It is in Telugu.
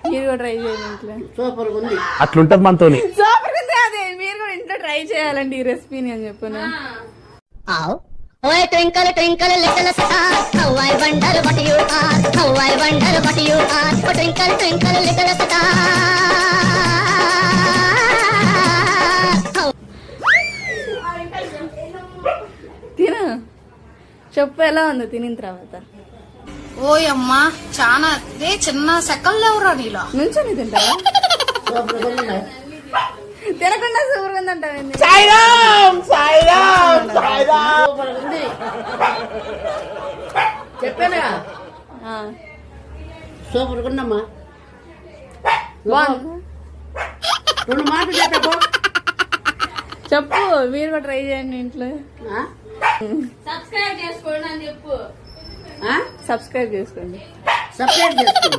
మీరు కూడా ట్రై చేయండి ఇంట్లో. సూపర్ ఉంది. అట్లుంటది మనతోని. సూపర్ ఉంది. అదే మీరు కూడా ఇంట్లో ట్రై చేయాలండి ఈ రెసిపీని అని చెప్పాను. ఓయ్ twinkle twinkle little star how I wonder what you are how I wonder what you are twinkle twinkle little star. తిను చెప్పు ఎలా ఉంది తినిన తర్వాత. ఓయమ్మా చాలా ఇదే చిన్న సెకల్ లేవురా నీలో. నుంచొని తింటావా? సూపర్ ఉంది. తినకుండా సూపర్ ఉందంటావు. సూపర్ ఉంది. చెప్పానా సూపర్ ఉందమ్మా. రెండు మాటలు చెప్పా. చెప్పు మీరు కూడా ట్రై చేయండి ఇంట్లో. సబ్స్క్రైబ్ చేసుకోండి అని చెప్పు. సబ్స్క్రైబ్ చేసుకోండి. సబ్స్క్రైబ్ చేసుకోండి.